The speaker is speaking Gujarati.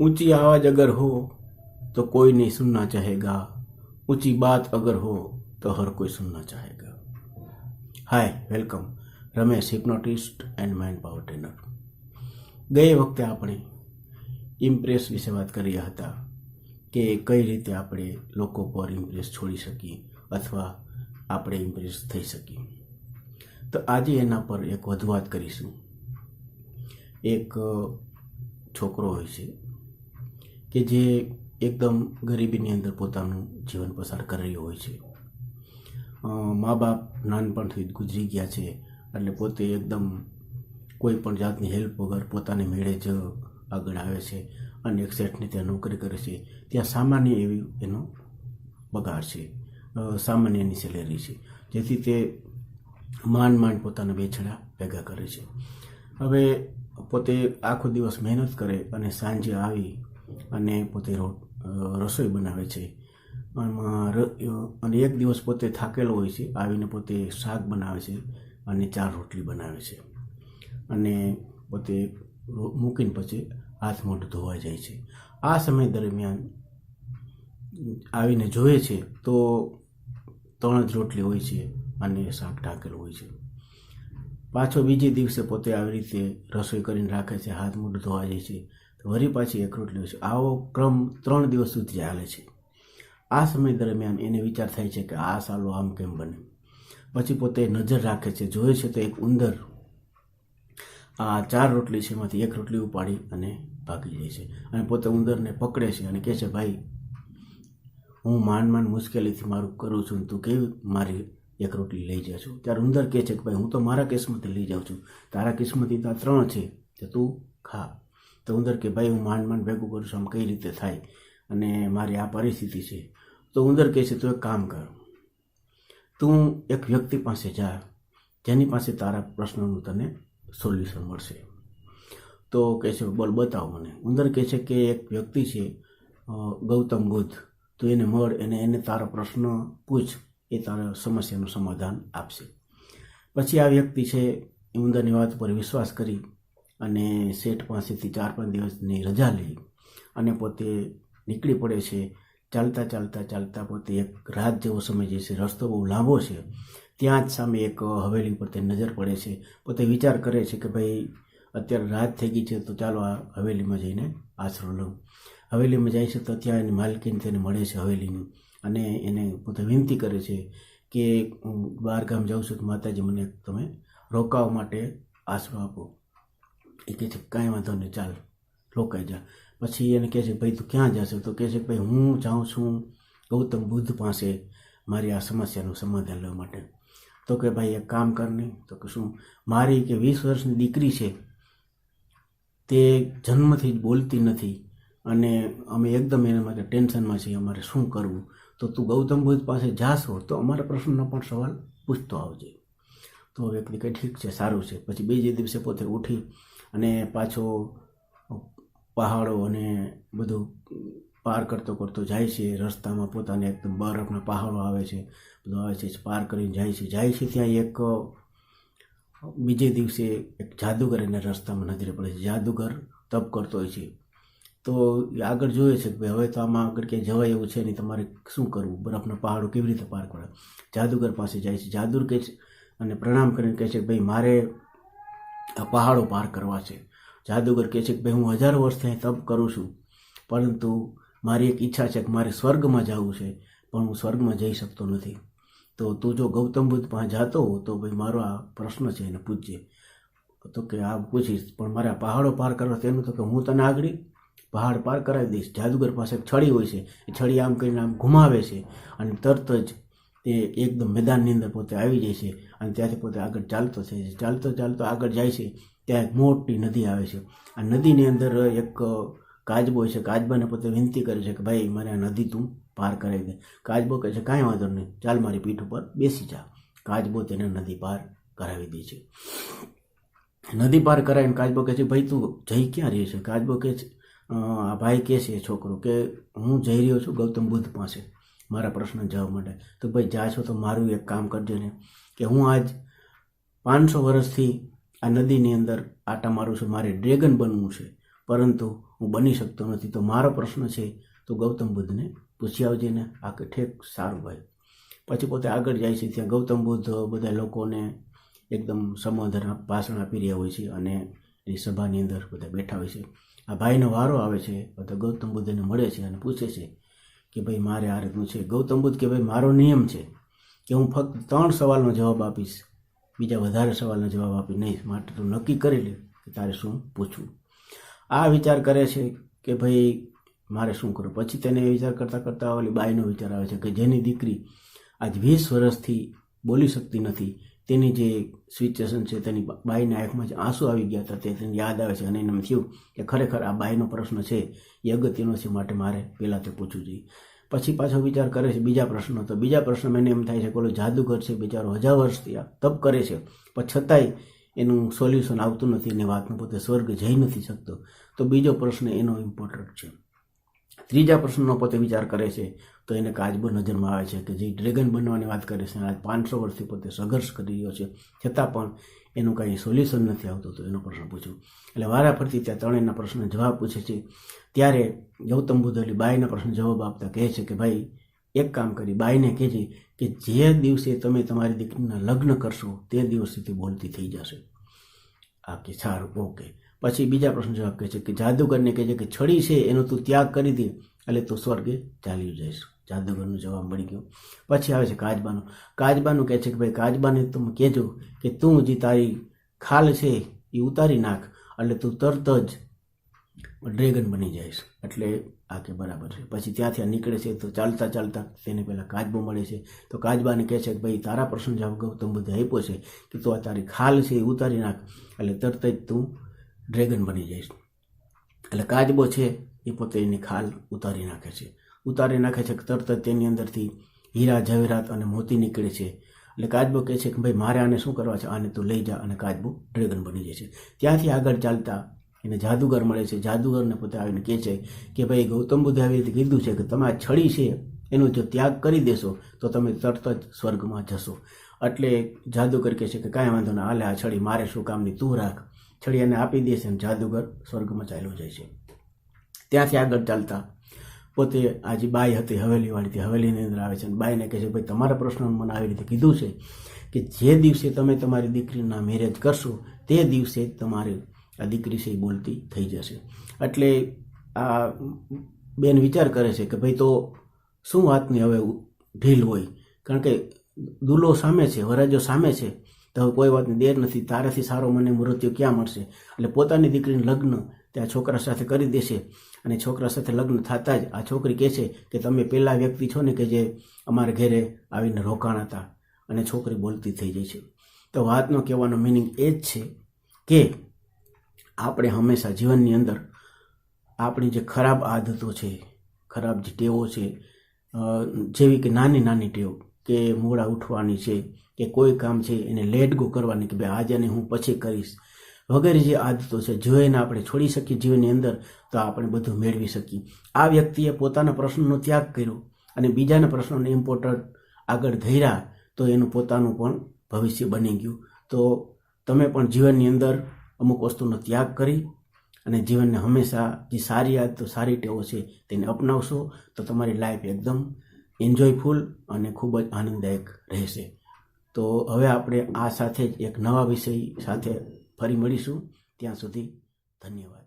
ऊंची आवाज अगर हो तो कोई नहीं सुनना चाहेगा, ऊंची बात अगर हो तो हर कोई सुनना चाहेगा। Hi, welcome, Ramesh hypnotist and mind power trainer. ગઈ વખતે આપણે ઇમ્પ્રેસ વિશે વાત કરી હતા કે કઈ રીતે આપણે લોકો પર ઇમ્પ્રેસ છોડી શકીએ અથવા આપણે ઇમ્પ્રેસ થઈ શકીએ। તો આજે એના પર એક વધુ વાત કરીશું। એક છોકરો હોય છે કે જે એકદમ ગરીબીની અંદર પોતાનું જીવન પસાર કરી રહ્યો હોય છે। મા બાપ નાનપણથી જ ગુજરી ગયા છે, એટલે પોતે એકદમ કોઈ પણ જાતની હેલ્પ વગર પોતાને મેળે જ આગળ આવે છે અને એક શેઠની ત્યાં નોકરી કરે છે। ત્યાં સામાન્ય એવી એનો પગાર છે, સામાન્ય એની સેલેરી છે, જેથી તે માંડ પોતાના બેછડા ભેગા કરે છે। હવે પોતે આખો દિવસ મહેનત કરે અને સાંજે આવી અને પોતે રસોઈ બનાવે છે। અને એક દિવસ પોતે થાકેલો હોય છે, આવીને પોતે શાક બનાવે છે અને 4 રોટલી બનાવે છે અને પોતે મૂકીને પછી હાથ મોઢું ધોવા જાય છે। આ સમય દરમિયાન આવીને જોવે છે તો 3 જ રોટલી હોય છે અને શાક ઢાંકેલું હોય છે। પાછો બીજે દિવસે પોતે આવી રીતે રસોઈ કરીને રાખે છે, હાથ મોઢું ધોવા જાય છે, તો વળી પાછી 1 રોટલી હોય છે। આવો ક્રમ 3 દિવસ સુધી ચાલે છે। આ સમય દરમિયાન એને વિચાર થાય છે કે આ સાલો આમ કેમ બને। પછી પોતે નજર રાખે છે, જોવે છે તો એક ઉંદર આ 4 રોટલી છે એમાંથી 1 રોટલી ઉપાડી અને ભાગી જાય છે અને પોતે ઉંદરને પકડે છે અને કહે છે, ભાઈ, હું માંડ મુશ્કેલીથી મારું કરું છું, તું કેવી મારી 1 રોટલી લઈ જાય છું। ત્યારે ઉંદર કહે છે કે ભાઈ, હું તો મારા કેસમાંથી લઈ જાઉં છું, તારા કેસમાંથી તો 3 છે, તો તું ખા। તો ઉંદર કે ભાઈ, હું માંડ ભેગું કરું છું, આમ કઈ રીતે થાય અને મારી આ પરિસ્થિતિ છે। તો ઉંદર કહે છે, તું એક કામ કર, તું એક વ્યક્તિ પાસે જા જેની પાસે તારા પ્રશ્નનું તને સોલ્યુશન મળશે। તો કહે છે, બોલ, બતાવો મને। ઉંદર કહે છે કે એક વ્યક્તિ છે, ગૌતમ બુદ્ધ, તો એને મળ, એને તારો પ્રશ્ન પૂછ, એ તારા સમસ્યાનું સમાધાન આપશે। પછી આ વ્યક્તિ છે એ ઉંદરની વાત પર વિશ્વાસ કરી અને શેઠ પાસેથી 4-5 દિવસની રજા લઈ અને પોતે નીકળી પડે છે। ચાલતા પોતે એક રાત જેવો સમય જે છે, રસ્તો બહુ લાંબો છે, ત્યાં જ સામે એક હવેલી પર તે નજર પડે છે। પોતે વિચાર કરે છે કે ભાઈ, અત્યારે રાત થઈ ગઈ છે, તો ચાલો આ હવેલીમાં જઈને આશરો લઉં। હવેલીમાં જાય છે તો ત્યાં એની માલકીન તેને મળે છે હવેલીની અને એને પોતે વિનંતી કરે છે કે હું બહાર ગામ જાઉં છું, તો માતાજી મને તમે રોકાવા માટે આશરો આપો। એ કહે છે, કાંઈ વાંધો નહીં, ચાલ રોકાઈ જા। પછી એને કહે છે, ભાઈ, તું ક્યાં જશે? તો કહે છે, ભાઈ, હું જાઉં છું ગૌતમ બુદ્ધ પાસે મારી આ સમસ્યાનું સમાધાન લેવા માટે। તો કે ભાઈ, એક કામ કર નહીં, તો કે શું? મારી કે 20 વર્ષની દીકરી છે, તે જન્મથી જ બોલતી નથી અને અમે એકદમ એના માટે ટેન્શનમાં છીએ, અમારે શું કરવું? તો તું ગૌતમ બુદ્ધ પાસે જાશો તો અમારા પ્રશ્નનો પણ સવાલ પૂછતો આવજે। તો વ્યક્તિ કહે, ઠીક છે, સારું છે। પછી બીજે દિવસે પોતે ઉઠી અને પાછો પહાડો અને બધું પાર કરતો જાય છે। રસ્તામાં પોતાને એકદમ બરફના પહાડો આવે છે, બધું આવે છે, પાર કરીને જાય છે। ત્યાં એક બીજે દિવસે એક જાદુગર એને રસ્તામાં નજરે પડે છે। જાદુગર તપ કરતો હોય છે, તો આગળ જોઈએ છે કે ભાઈ, હવે તો આમાં આગળ ક્યાંય જવાય એવું છે નહીં, તમારે શું કરવું? બરફના પહાડો કેવી રીતે પાર કરવા? જાદુગર પાસે જાય છે। જાદુગર કહે છે અને પ્રણામ કરીને કહે છે કે ભાઈ, મારે આ પહાડો પાર કરવા છે। જાદુગર કહે છે કે ભાઈ, હું 1000 વર્ષથી તપ કરું છું, પરંતુ મારી એક ઈચ્છા છે કે મારે સ્વર્ગમાં જવું છે, પણ હું સ્વર્ગમાં જઈ શકતો નથી। તો તું જો ગૌતમ બુદ્ધ પાસે જાતો હો તો ભાઈ, મારો આ પ્રશ્ન છે એને પૂછજે। તો કે આ પૂછીશ, પણ મારે આ પહાડો પાર કરવા તેનું તો કે હું તને આગળ પહાડ પાર કરાવી દઈશ। જાદુગર પાસે એક છડી હોય છે, એ છડી આમ કરીને આમ ઘુમાવે છે અને તરત જ તે એકદમ મેદાનની અંદર પોતે આવી જાય છે અને ત્યાંથી પોતે આગળ ચાલતો થાય છે। ચાલતો આગળ જાય છે, ત્યાં એક મોટી નદી આવે છે। આ નદીની અંદર એક કાચબો હોય છે। કાચબાને પોતે વિનંતી કરે છે કે ભાઈ, મને આ નદી તું પાર કરાવી દે। કાચબો કહે છે, કાંઈ વાંધો નહીં, ચાલ મારી પીઠ ઉપર બેસી જા। કાચબો તેને નદી પાર કરાવી દે છે। નદી પાર કરાવીને કાચબો કહે છે, ભાઈ, તું જઈ ક્યાં રહ્યો છે? કાચબો કહે છે, આ ભાઈ કહે છે, છોકરો કે હું જઈ રહ્યો છું ગૌતમ બુદ્ધ પાસે મારા પ્રશ્ન જવા માટે। તો ભાઈ, જા છો તો મારું એક કામ કરજો ને, કે હું આજ 500 વર્ષથી આ નદીની અંદર આટા મારું છું, મારે ડ્રેગન બનવું છે, પરંતુ હું બની શકતો નથી. તો મારો પ્રશ્ન છે તો ગૌતમ બુદ્ધને પૂછી આવજે ને. આ કે ઠેક સારું ભાઈ. પછી પોતે આગળ જાય છે. ત્યાં ગૌતમ બુદ્ધ બધા લોકોને એકદમ સંબોધન ભાષણ આપી રહ્યા હોય છે અને એ સભાની અંદર બધા બેઠા હોય છે. આ ભાઈનો વારો આવે છે તો ગૌતમ બુદ્ધને મળે છે અને પૂછે છે કે ભાઈ મારે આ રીતનું છે. ગૌતમ બુદ્ધ કે ભાઈ મારો નિયમ છે કે હું ફક્ત 3 સવાલનો જવાબ આપીશ, બીજા વધારે સવાલનો જવાબ આપી નહીં. માટે તું નક્કી કરી લે કે તારે શું પૂછવું. આ વિચાર કરે છે કે ભાઈ મારે શું કરવું. પછી તેને એ વિચાર કરતાં કરતાં ઓલી બાઈનો વિચાર આવે છે કે જેની દીકરી આજ 20 વર્ષથી બોલી શકતી નથી, તેની જે સિચ્યુએશન છે તેની બાઈના આંખમાં જે આંસુ આવી ગયા હતા તે તેને યાદ આવે છે અને એને એમ થયું કે ખરેખર આ બાઈનો પ્રશ્ન છે એ અગત્યનો છે, માટે મારે પહેલાં તે પૂછવું જોઈએ. પછી પાછો વિચાર કરે છે બીજા પ્રશ્નો. તો બીજા પ્રશ્નમાં એને એમ થાય છે કે ઓલો જાદુગર છે બિચારો 1000 વર્ષથી આ તપ કરે છે પણ છતાંય એનું સોલ્યુશન આવતું નથી અને વાતનું પોતે સ્વર્ગ જઈ નથી શકતો. તો બીજો પ્રશ્ન એનો ઇમ્પોર્ટન્ટ છે. ત્રીજા પ્રશ્નનો પોતે વિચાર કરે છે તો એને કાચબો નજરમાં આવે છે કે જે ડ્રેગન બનવાની વાત કરે છે. આજ 500 વર્ષથી પોતે સંઘર્ષ કરી રહ્યો છે છતાં પણ એનું કાંઈ સોલ્યુશન નથી આવતું. તો એનો પ્રશ્ન પૂછ્યું. એટલે વારાફરતી ત્યાં ત્રણેયના પ્રશ્નનો જવાબ પૂછે છે. ત્યારે ગૌતમ બુદ્ધ એટલે બાઈના પ્રશ્ન જવાબ આપતા કહે છે કે ભાઈ એક કામ કરી, બાઈને કહેજે કે જે દિવસે તમે તમારી દીકરીના લગ્ન કરશો તે દિવસથી બોલતી થઈ જશે. આ કે સારું, ઓકે. પછી બીજા પ્રશ્ન જવાબ કહે છે કે જાદુગરને કહે છે કે છડી છે એનો તું ત્યાગ કરી દે એટલે તું સ્વર્ગે ચાલી જઈશ. જાદુગરનો જવાબ મળી ગયો. પછી આવે છે કાચબાનો. કાચબાનું કહે છે કે ભાઈ કાચબાને તમે કહેજો કે તું જે તારી ખાલ છે એ ઉતારી નાખ એટલે તું તરત જ ડ્રેગન બની જઈશ. એટલે આ કે બરાબર છે. પછી ત્યાંથી નીકળે છે તો ચાલતા ચાલતા તેને પહેલાં કાચબો મળે છે. તો કાચબાને કહે છે કે ભાઈ તારા પ્રશ્ન જવાબ ગૌતમ બુદ્ધે આપ્યો છે કે તું આ તારી ખાલ છે એ ઉતારી નાખ એટલે તરત જ તું ડ્રેગન બની જઈશ. એટલે કાચબો છે એ પોતે એની ખાલ ઉતારી નાખે છે. કે તરત જ તેની અંદરથી હીરા જવેરાત અને મોતી નીકળે છે. એટલે કાચબો કહે છે કે ભાઈ મારે આને શું કરવા છે, આને તું લઈ જા. અને કાચબો ડ્રેગન બની જાય છે. ત્યાંથી આગળ ચાલતા એને જાદુગર મળે છે. જાદુગરને પોતે આવીને કહે છે કે ભાઈ ગૌતમ બુદ્ધે આવી રીતે કીધું છે કે તમે આ છડી છે એનો જો ત્યાગ કરી દેશો તો તમે તરત જ સ્વર્ગમાં જશો. એટલે જાદુગર કહે છે કે કાંઈ વાંધો ના, હાલે આ છડી મારે શું કામની, તું રાખ. છડી એને આપી દેશે અને જાદુગર સ્વર્ગમાં ચાલ્યો જાય છે. ત્યાંથી આગળ ચાલતા પોતે આ જે બાઈ હતી હવેલીવાળી, તે હવેલીની અંદર આવે છે અને બાઈને કહે છે ભાઈ તમારા પ્રશ્નો મને આવી રીતે કીધું છે કે જે દિવસે તમે તમારી દીકરીના મેરેજ કરશો તે દિવસે તમારી આ દીકરી છે એ બોલતી થઈ જશે. એટલે આ બેન વિચાર કરે છે કે ભાઈ તો શું વાતની હવે ઢીલ હોય, કારણ કે દુલ્હો સામે છે, વરરાજો સામે છે, તો હવે કોઈ વાતની દેર નથી, તારાથી સારો મને મૃત્યુ ક્યાં મળશે. એટલે પોતાની દીકરીનું લગ્ન ત્યાં છોકરા સાથે કરી દેશે અને છોકરા સાથે લગ્ન થતાં જ આ છોકરી કહે છે કે તમે પહેલા વ્યક્તિ છો ને કે જે અમારા ઘરે આવીને રોકાણ હતા, અને છોકરી બોલતી થઈ જાય છે. તો વાતનો કહેવાનો મિનિંગ એ જ છે કે આપણે હંમેશા જીવનની અંદર આપણી જે ખરાબ આદતો છે, ખરાબ જે ટેવો છે, જેવી કે નાની નાની ટેવ કે મોડા ઉઠવાની છે કે કોઈ કામ છે એને લેટ ગો કરવાની કે ભાઈ આજે હું પછી કરીશ વગેરે જે આદતો છે, જો એને આપણે છોડી શકીએ જીવનની અંદર તો આપણે બધું મેળવી શકીએ. આ વ્યક્તિએ પોતાના પ્રશ્નનો ત્યાગ કર્યો અને બીજાના પ્રશ્નોને ઇમ્પોર્ટન્ટ આગળ ધર્યા તો એનું પોતાનું પણ ભવિષ્ય બની ગયું. તો તમે પણ જીવનની અંદર અમુક વસ્તુનો ત્યાગ કરી અને જીવનને હંમેશા જે સારી આદતો, સારી ટેવો છે તેને અપનાવશો તો તમારી લાઈફ એકદમ એન્જોયફુલ અને ખૂબ જ આનંદદાયક રહેશે. તો હવે આપણે આ સાથે જ એક નવા વિષય સાથે ફરી મળીશું. ત્યાં સુધી ધન્યવાદ.